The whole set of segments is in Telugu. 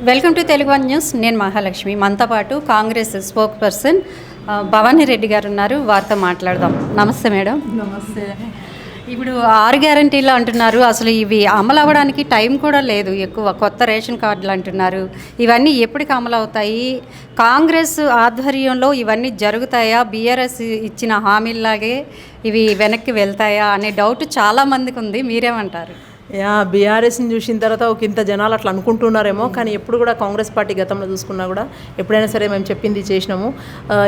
Welcome to Telugu one news. నేను మహాలక్ష్మి. మనతో పాటు కాంగ్రెస్ స్పోక్ పర్సన్ భవానీ రెడ్డి గారు ఉన్నారు. వారితో మాట్లాడదాం. నమస్తే మేడం. నమస్తే. ఇప్పుడు 6 గ్యారంటీలు అంటున్నారు. అసలు ఇవి అమలు అవ్వడానికి టైం కూడా లేదు. ఎక్కువ కొత్త రేషన్ కార్డులు అంటున్నారు. ఇవన్నీ ఎప్పటికి అమలు అవుతాయి? కాంగ్రెస్ ఆధ్వర్యంలో ఇవన్నీ జరుగుతాయా? బీఆర్ఎస్ ఇచ్చిన హామీలాగే ఇవి వెనక్కి వెళ్తాయా అనే డౌట్ చాలామందికి ఉంది. మీరేమంటారు? బీఆర్ఎస్ని చూసిన తర్వాత ఒక ఇంత జనాలు అట్లా అనుకుంటున్నారేమో, కానీ ఎప్పుడు కూడా కాంగ్రెస్ పార్టీ గతంలో చూసుకున్నా కూడా ఎప్పుడైనా సరే మేము చెప్పింది చేసినాము.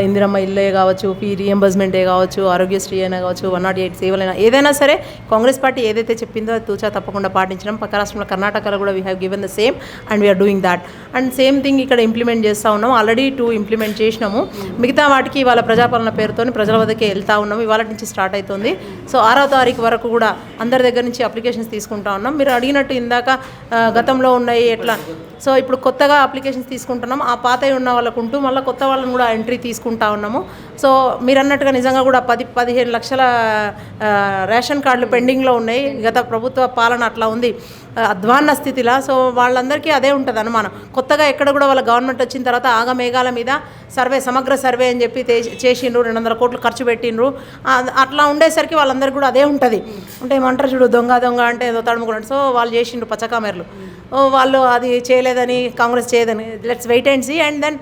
ఇందిరమ్మ ఇల్లే కావచ్చు, ఫీ రీఎంబర్స్మెంటే కావచ్చు, ఆరోగ్యశ్రీ అయినా కావచ్చు, 108 సేవలైనా ఏదైనా సరే కాంగ్రెస్ పార్టీ ఏదైతే చెప్పిందో అది తూచా తప్పకుండా పాటించడం. పక్క రాష్ట్రంలో కర్ణాటకలో కూడా we have given the same and we are doing that. And same thing ఇక్కడ ఇంప్లిమెంట్ చేస్తూ ఉన్నాము. ఆల్రెడీ 2 ఇంప్లిమెంట్ చేసినాము. మిగతా వాటికి ఇవాళ ప్రజాపాలన పేరుతో ప్రజల వద్దకే వెళ్తూ ఉన్నాము. ఇవాళ నుంచి స్టార్ట్ అవుతుంది. సో 6వ తారీఖు వరకు కూడా అందరి దగ్గర నుంచి అప్లికేషన్స్ తీసుకుంటాం ఉన్నాం. మీరు అడిగినట్టు ఇందాక గతంలో ఉన్నాయి ఎట్లా, సో ఇప్పుడు కొత్తగా అప్లికేషన్స్ తీసుకుంటున్నాం. ఆ పాతవి ఉన్న వాళ్ళకు ఉంటూ మళ్ళీ కొత్త వాళ్ళని కూడా ఎంట్రీ తీసుకుంటా ఉన్నాము. సో మీరు అన్నట్టుగా నిజంగా కూడా 10-15 లక్షల రేషన్ కార్డులు పెండింగ్లో ఉన్నాయి. గత ప్రభుత్వ పాలన అట్లా ఉంది, అధ్వాన్న స్థితిలో. సో వాళ్ళందరికీ అదే ఉంటుంది అనుమానం. కొత్తగా ఎక్కడ కూడా వాళ్ళ గవర్నమెంట్ వచ్చిన తర్వాత ఆగమేఘాల మీద సమగ్ర సర్వే అని చెప్పి చేసిండ్రు, 200 కోట్లు ఖర్చు పెట్టిండ్రు. అట్లా ఉండేసరికి వాళ్ళందరికీ కూడా అదే ఉంటుంది. అంటే ఏమంటారు చూడు, దొంగ అంటే ఏదో తడుముకున్నాడు. సో వాళ్ళు చేసిండ్రు పచ్చకామెర్లు. వాళ్ళు అది చేయలేదని, కాంగ్రెస్ చేయదని. Let's wait and see. And then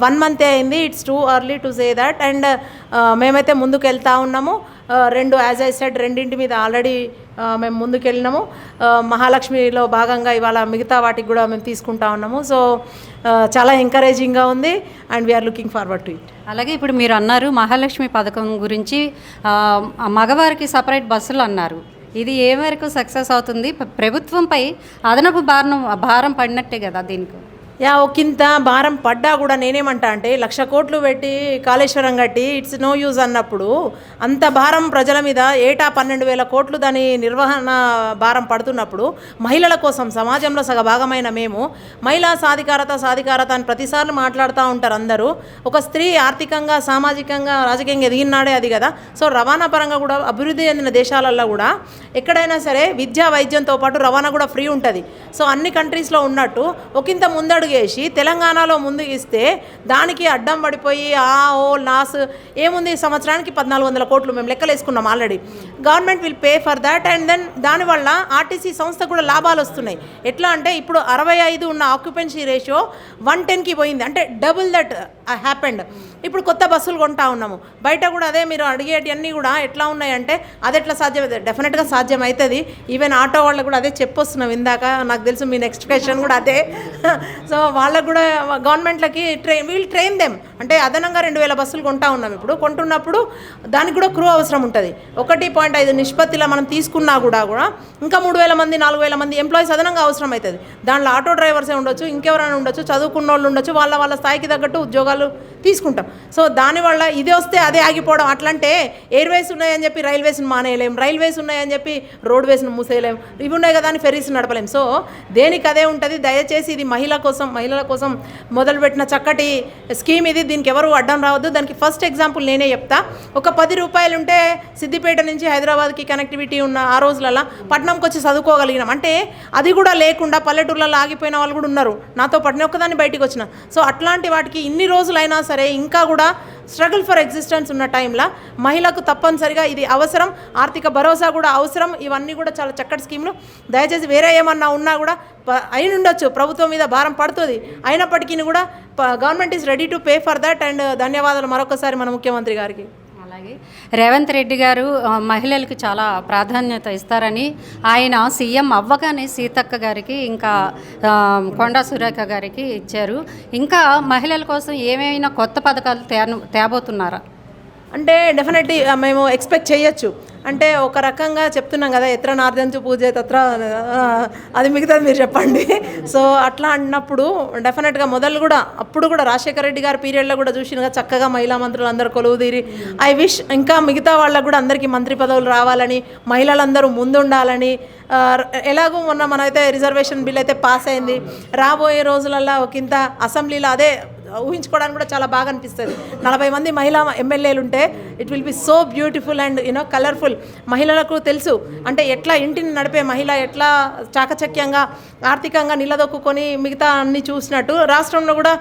1 month అయింది. It's too early to say that. And మేమైతే ముందుకు వెళ్తూ ఉన్నాము. యాజ్ ఐ సెడ్, రెండింటి మీద ఆల్రెడీ మేము ముందుకెళ్ళినాము. మహాలక్ష్మిలో భాగంగా ఇవాళ మిగతా వాటికి కూడా మేము తీసుకుంటా ఉన్నాము. సో చాలా ఎంకరేజింగ్గా ఉంది and we are looking forward to it. అలాగే ఇప్పుడు మీరు అన్నారు మహాలక్ష్మి పథకం గురించి, మగవారికి సపరేట్ బస్సులు అన్నారు. ఇది ఏ వరకు సక్సెస్ అవుతుంది? ప్రభుత్వంపై అదనపు భారం పడినట్టే కదా దీనికి. ఒకంత భారం పడ్డా కూడా నేనేమంటా అంటే 1,00,000 కోట్లు పెట్టి కాళేశ్వరం కట్టి ఇట్స్ నో యూజ్ అన్నప్పుడు అంత భారం ప్రజల మీద ఏటా 12,000 కోట్లు దాని నిర్వహణ భారం పడుతున్నప్పుడు మహిళల కోసం సమాజంలో సగభాగమైన మేము మహిళా సాధికారత అని ప్రతిసారి మాట్లాడుతూ ఉంటారు అందరూ. ఒక స్త్రీ ఆర్థికంగా, సామాజికంగా, రాజకీయంగా ఎదిగినాడే అది కదా. సో రవాణా పరంగా కూడా అభివృద్ధి చెందిన దేశాలలో కూడా ఎక్కడైనా సరే విద్యా వైద్యంతో పాటు రవాణా కూడా ఫ్రీ ఉంటుంది. సో అన్ని కంట్రీస్లో ఉన్నట్టు ఒకంత ముందడుగు వేసి తెలంగాణలో ముందుకు ఇస్తే దానికి అడ్డం పడిపోయి లాస్ ఏముంది, సంవత్సరానికి 1,400 కోట్లు మేము లెక్కలు వేసుకున్నాం already. Government will pay for that. And then దానివల్ల ఆర్టీసీ సంస్థ కూడా లాభాలు వస్తున్నాయి. ఎట్లా అంటే ఇప్పుడు 65 ఉన్న ఆక్యుపెన్సీ రేషియో 110కి పోయింది. అంటే డబుల్ దట్ హ్యాపెండ్. ఇప్పుడు కొత్త బస్సులు కొంటా ఉన్నాము. బయట కూడా అదే మీరు అడిగేటివన్నీ కూడా ఎట్లా ఉన్నాయంటే అది ఎట్లా సాధ్యమవుతుంది? డెఫినెట్గా సాధ్యం అవుతుంది. ఈవెన్ ఆటో వాళ్ళకు కూడా అదే చెప్పొస్తున్నాం ఇందాక. నాకు తెలుసు మీ నెక్స్ట్ క్వశ్చన్ కూడా అదే. సో వాళ్ళకు కూడా గవర్నమెంట్లకి వీల్ ట్రైన్ దెమ్. అంటే అదనంగా 2,000 బస్సులు కొంటా ఉన్నాం. ఇప్పుడు కొంటున్నప్పుడు దానికి కూడా క్రూ అవసరం ఉంటుంది. 1.5 నిష్పత్తిలో మనం తీసుకున్నా కూడా ఇంకా 3,000 మంది 4,000 మంది ఎంప్లాయీస్ అదనంగా అవసరం అవుతుంది. దాంట్లో ఆటో డ్రైవర్సే ఉండొచ్చు, ఇంకెవరైనా ఉండొచ్చు, చదువుకున్న వాళ్ళు ఉండొచ్చు. వాళ్ళ స్థాయికి తగ్గట్టు ఉద్యోగాలు తీసుకుంటాం. సో దానివల్ల ఇది వస్తే అదే ఆగిపోవడం. అట్లంటే ఎయిర్వేస్ ఉన్నాయని చెప్పి రైల్వేస్ని మానేయలేం, రైల్వేస్ ఉన్నాయని చెప్పి రోడ్వేస్ని మూసేయలేం, ఇవి ఉన్నాయి కదా అని ఫెరీస్ నడపలేం. సో దేనికి అదే ఉంటుంది. దయచేసి ఇది మహిళల కోసం మొదలుపెట్టిన చక్కటి స్కీమ్ ఇది. దీనికి ఎవరు అడ్డం రావద్దు. దానికి ఫస్ట్ ఎగ్జాంపుల్ నేనే చెప్తా. ఒక 10 రూపాయలు ఉంటే సిద్దిపేట నుంచి హైదరాబాద్కి కనెక్టివిటీ ఉన్న ఆ రోజులలో పట్నంకి వచ్చి చదువుకోగలిగినాం. అంటే అది కూడా లేకుండా పల్లెటూర్లలో ఆగిపోయిన వాళ్ళు కూడా ఉన్నారు. నాతో పాటు ఒక్కదాన్ని బయటికి వచ్చిన. సో అట్లాంటి వాటికి ఇన్ని రోజులైనా సరే ఇంకా కూడా స్ట్రగుల్ ఫర్ ఎగ్జిస్టెన్స్ ఉన్న టైంలో మహిళకు తప్పనిసరిగా ఇది అవసరం. ఆర్థిక భరోసా కూడా అవసరం. ఇవన్నీ కూడా చాలా చక్కటి స్కీమ్లు. దయచేసి వేరే ఏమన్నా ఉన్నా కూడా అయిన ఉండొచ్చు, ప్రభుత్వం మీద భారం పడుతుంది. అయినప్పటికీ కూడా government is ready to pay for that. And ధన్యవాదాలు మరొకసారి మన ముఖ్యమంత్రి గారికి. అలాగే రేవంత్ రెడ్డి గారు మహిళలకు చాలా ప్రాధాన్యత ఇస్తారని ఆయన సీఎం అవ్వగానే సీతక్క గారికి, ఇంకా కొండా సురేఖ గారికి ఇచ్చారు. ఇంకా మహిళల కోసం ఏమైనా కొత్త పథకాలు తేబోతున్నారా? అంటే డెఫినెట్లీ మేము ఎక్స్పెక్ట్ చేయొచ్చు. అంటే ఒక రకంగా చెప్తున్నాం కదా, ఎత్ర నార్జంచు పూజ తత్ర, అది మిగతాది మీరు చెప్పండి. సో అట్లా అన్నప్పుడు డెఫినెట్గా అప్పుడు కూడా రాజశేఖర రెడ్డి గారి పీరియడ్లో కూడా చూసినగా చక్కగా మహిళా మంత్రులు అందరూ కొలువు తీరి, ఐ విష్ ఇంకా మిగతా వాళ్ళకు కూడా అందరికీ మంత్రి పదవులు రావాలని, మహిళలందరూ ముందుండాలని. ఎలాగో మనమైతే రిజర్వేషన్ బిల్ అయితే పాస్ అయింది. రాబోయే రోజులలో ఒకంత అసెంబ్లీలో అదే ఊహించుకోవడానికి కూడా చాలా బాగా అనిపిస్తుంది. 40 మంది మహిళా ఎమ్మెల్యేలు ఉంటే it will be so beautiful and colourful. మహిళలకు తెలుసు అంటే ఎట్లా ఇంటిని నడిపే మహిళ ఎట్లా చాకచక్యంగా ఆర్థికంగా నిలదొక్కుని మిగతా అన్ని చూసినట్టు రాష్ట్రంలో కూడా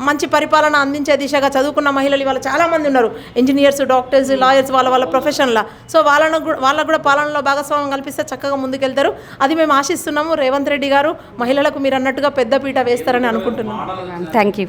మంచి పరిపాలన అందించే దిశగా చదువుకున్న మహిళలు ఇవాళ చాలామంది ఉన్నారు. ఇంజనీర్స్, డాక్టర్స్, లాయర్స్ వాళ్ళ ప్రొఫెషన్లో. సో వాళ్ళకు కూడా పాలనలో భాగస్వామ్యం కల్పిస్తే చక్కగా ముందుకెళ్తారు. అది మేము ఆశిస్తున్నాము. రేవంత్ రెడ్డి గారు మహిళలకు మీరు అన్నట్టుగా పెద్దపీట వేస్తారని అనుకుంటున్నాము. Thank you.